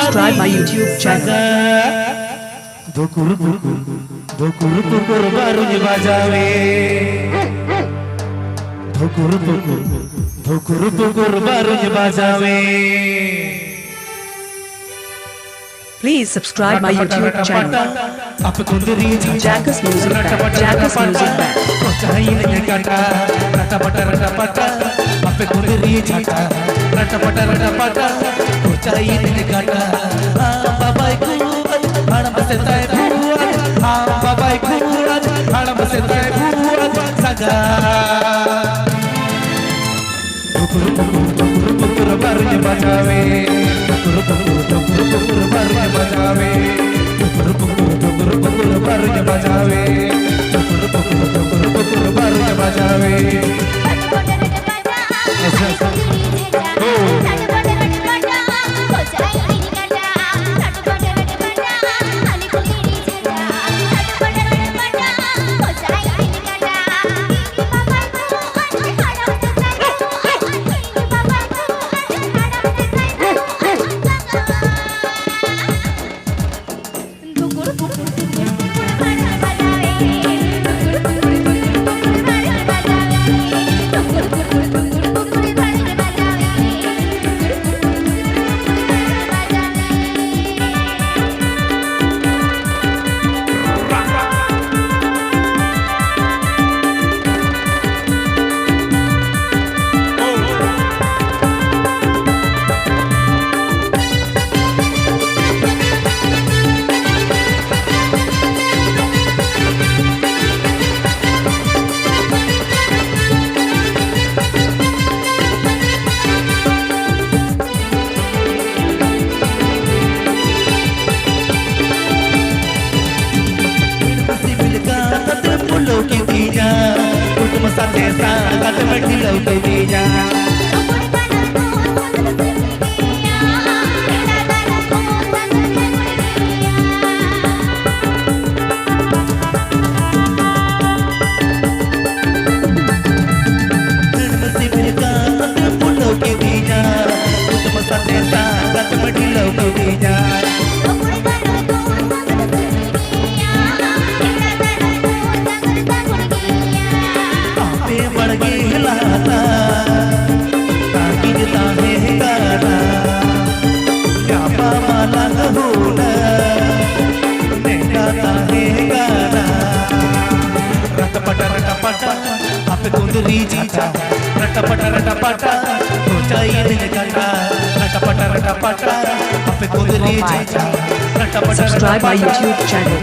subscribe my YouTube channel. Dukur tukur barunya bajawe. Dukur tukur barunya bajawe. Please subscribe my YouTube channel. Apa kundri Jackass Music Band. Jackass Music Band. चाहिए काटा रटा पटा आप कुंदरी छाटा रटा पटा चाहिए काटा बाबा को हड़म से तय भूआ बाबा को हड़म से तय भूआ सगा टुकुर बरज बजावे टुकुर बरज बजावे टुकुर बरज बजावे barunya bajawe. Subscribe my YouTube channel.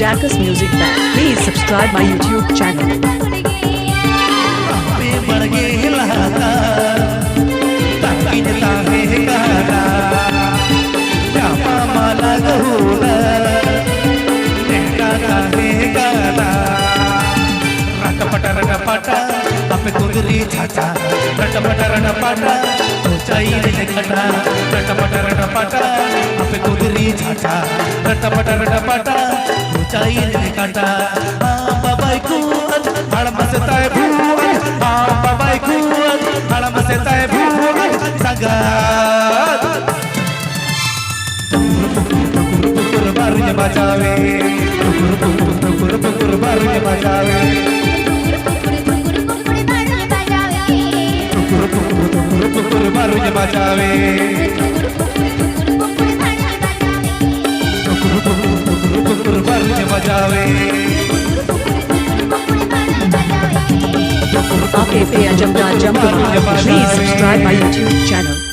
Abacus Music Band. Please subscribe my YouTube channel. आपे बरगे हिलाता ताकीन ताहे गाना जापा माला गहुला नेटा ताहे गाना रटपटा आपे कुदरी छाटा रटपटा ऊंचाई ने खटा रटपटा आपे कुदरी छाटा रटपटा ऊंचाई ने खटा बाबाई कुआन हाड़ मसताय भूआन बाबाई कुआन हाड़ मसताय भूआन संगात टुकुर बारने बजावे टुकुर बारने बजावे टुकुर बारने बजावे टुकुर बारने बजावे Ape Ajamda Jamda. Please subscribe my YouTube channel.